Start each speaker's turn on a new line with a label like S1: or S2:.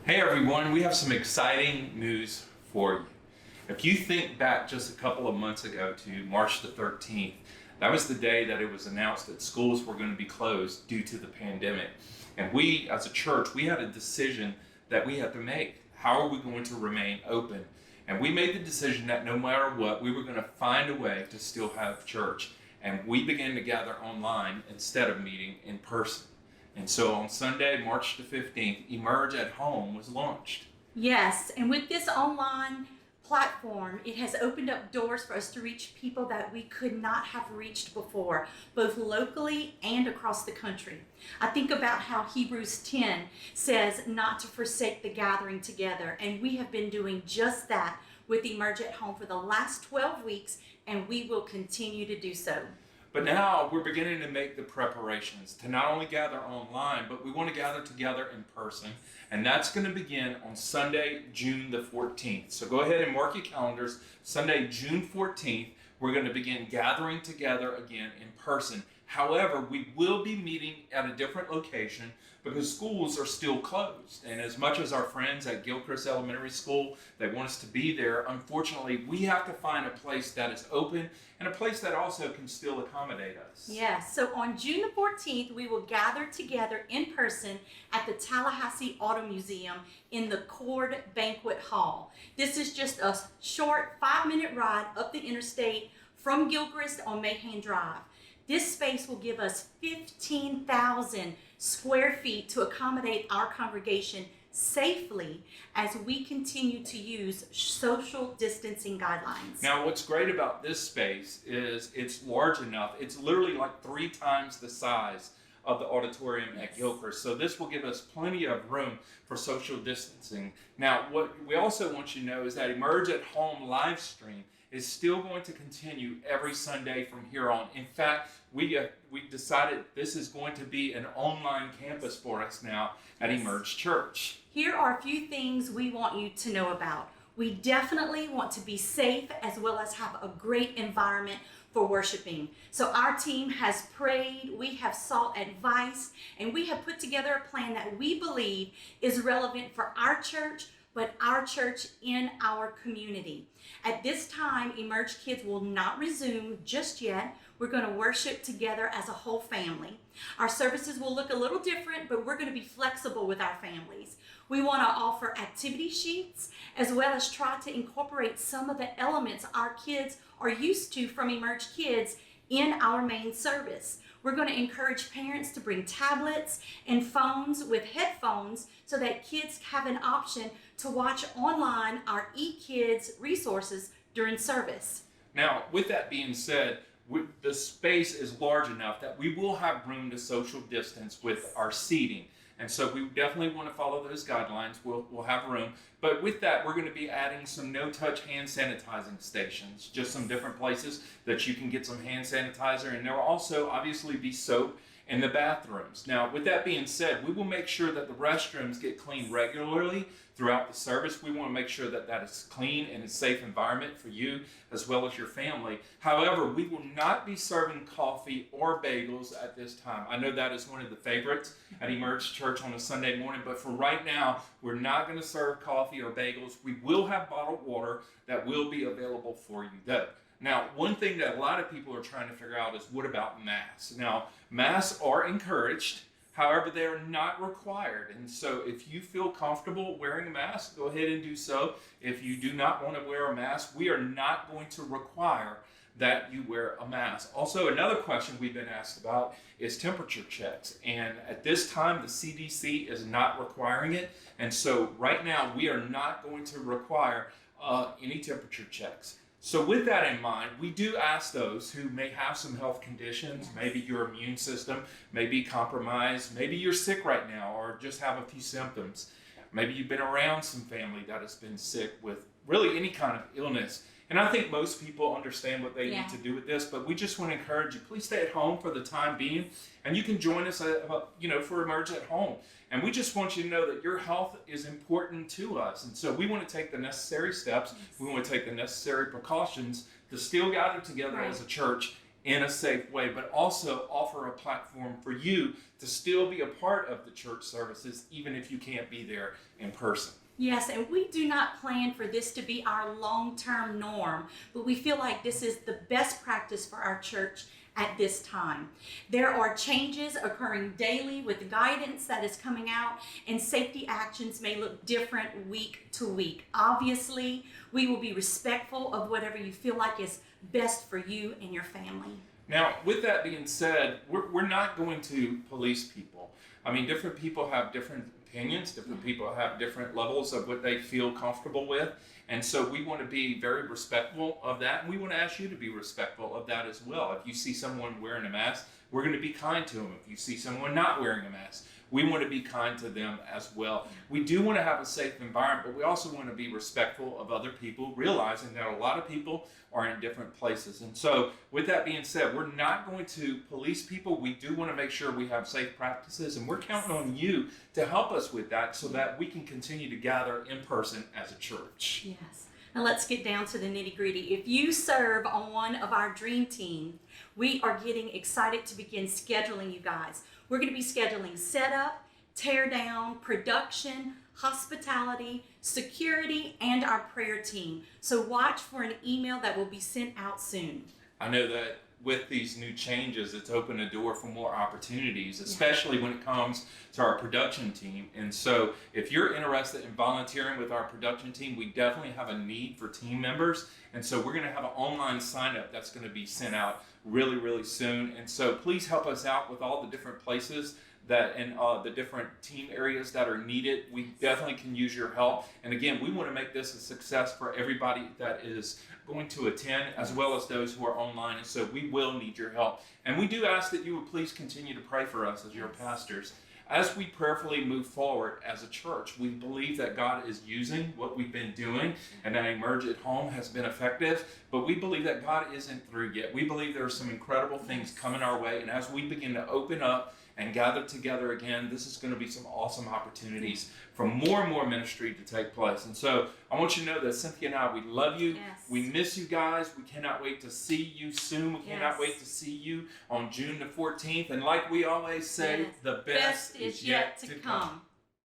S1: Hey everyone, we have some exciting news for you. If you think back just a couple of months ago to March the 13th, that was the day that it was announced that schools were going to be closed due to the pandemic. And we, as a church, we had a decision that we had to make. How are we going to remain open? And we made the decision that no matter what, we were going to find a way to still have church. And we began to gather online instead of meeting in person. And so on Sunday, March the 15th, Emerge at Home was launched.
S2: Yes, and with this online platform, it has opened up doors for us to reach people that we could not have reached before, both locally and across the country. I think about how Hebrews 10 says not to forsake the gathering together, and we have been doing just that with Emerge at Home for the last 12 weeks, and we will continue to do so.
S1: But now we're beginning to make the preparations to not only gather online, but we want to gather together in person. And that's going to begin on Sunday, June the 14th. So go ahead and mark your calendars. Sunday, June 14th, we're going to begin gathering together again in person. However, we will be meeting at a different location because schools are still closed. And as much as our friends at Gilchrist Elementary School, they want us to be there, unfortunately, we have to find a place that is open and a place that also can still accommodate us.
S2: Yes, so on June the 14th, we will gather together in person at the Tallahassee Auto Museum in the Cord Banquet Hall. This is just a short 5-minute ride up the interstate from Gilchrist on Mahan Drive. This space will give us 15,000 square feet to accommodate our congregation safely as we continue to use social distancing guidelines.
S1: Now, what's great about this space is it's large enough. It's literally like 3 times the size of the auditorium at Gilchrist. So this will give us plenty of room for social distancing. Now, what we also want you to know is that Emerge at Home live stream is still going to continue every Sunday from here on. In fact, we decided this is going to be an online campus for us now at Emerge Church.
S2: Here are a few things we want you to know about. We definitely want to be safe as well as have a great environment for worshiping. So our team has prayed, we have sought advice, and we have put together a plan that we believe is relevant for our church, but our church in our community. At this time, Emerge Kids will not resume just yet. We're going to worship together as a whole family. Our services will look a little different, but we're going to be flexible with our families. We want to offer activity sheets as well as try to incorporate some of the elements our kids are used to from Emerge Kids in our main service. We're going to encourage parents to bring tablets and phones with headphones so that kids have an option to watch online our eKids resources during service.
S1: Now, with that being said, the space is large enough that we will have room to social distance with our seating. And so we definitely want to follow those guidelines. We'll have room. But with that, we're going to be adding some no-touch hand sanitizing stations, just some different places that you can get some hand sanitizer. And there will also obviously be soap in the bathrooms. Now, with that being said, we will make sure that the restrooms get cleaned regularly throughout the service. We want to make sure that that is clean and a safe environment for you as well as your family. However, we will not be serving coffee or bagels at this time. I know that is one of the favorites at Emerge Church on a Sunday morning, but for right now, we're not going to serve coffee or bagels. We will have bottled water that will be available for you though. Now, one thing that a lot of people are trying to figure out is what about masks? Now, masks are encouraged. However, they are not required. And so if you feel comfortable wearing a mask, go ahead and do so. If you do not want to wear a mask, we are not going to require that you wear a mask. Also, another question we've been asked about is temperature checks. And at this time, the CDC is not requiring it. And so right now, we are not going to require any temperature checks. So with that in mind, we do ask those who may have some health conditions, maybe your immune system may be compromised, maybe you're sick right now or just have a few symptoms. Maybe you've been around some family that has been sick with really any kind of illness. And I think most people understand what they need to do with this, but we just want to encourage you, please stay at home for the time being, and you can join us for Emerge at Home. And we just want you to know that your health is important to us. And so we want to take the necessary steps. We want to take the necessary precautions to still gather together as a church in a safe way, but also offer a platform for you to still be a part of the church services, even if you can't be there in person.
S2: Yes, and we do not plan for this to be our long-term norm, but we feel like this is the best practice for our church at this time. There are changes occurring daily with guidance that is coming out, and safety actions may look different week to week. Obviously, we will be respectful of whatever you feel like is best for you and your family.
S1: Now, with that being said, we're not going to police people. I mean, different people have different opinions, different people have different levels of what they feel comfortable with. And so we want to be very respectful of that. And we want to ask you to be respectful of that as well. If you see someone wearing a mask, we're going to be kind to them. If you see someone not wearing a mask, we want to be kind to them as well. We do want to have a safe environment, but we also want to be respectful of other people, realizing that a lot of people are in different places. And so with that being said, we're not going to police people. We do want to make sure we have safe practices, and we're counting on you to help us with that so that we can continue to gather in person as a church.
S2: Yes. Now let's get down to the nitty-gritty. If you serve on one of our dream teams, we are getting excited to begin scheduling you guys. We're going to be scheduling setup, tear down, production, hospitality, security, and our prayer team. So watch for an email that will be sent out soon.
S1: I know that with these new changes, it's opened a door for more opportunities, especially when it comes to our production team. And so if you're interested in volunteering with our production team, we definitely have a need for team members. And so we're going to have an online sign up that's going to be sent out really, really soon. And so please help us out with all the different places that and the different team areas that are needed. We definitely can use your help. And again, we want to make this a success for everybody that is going to attend, as well as those who are online. And so we will need your help. And we do ask that you would please continue to pray for us as your pastors. As we prayerfully move forward as a church, we believe that God is using what we've been doing, and that Emerge at Home has been effective, but we believe that God isn't through yet. We believe there are some incredible things coming our way, and as we begin to open up and gather together again, this is going to be some awesome opportunities for more and more ministry to take place. And so I want you to know that Cynthia and I, we love you.
S2: Yes.
S1: We miss you guys. We cannot wait to see you soon. We cannot wait to see you on June the 14th. And like we always say,
S2: Yes.
S1: the best is yet to come.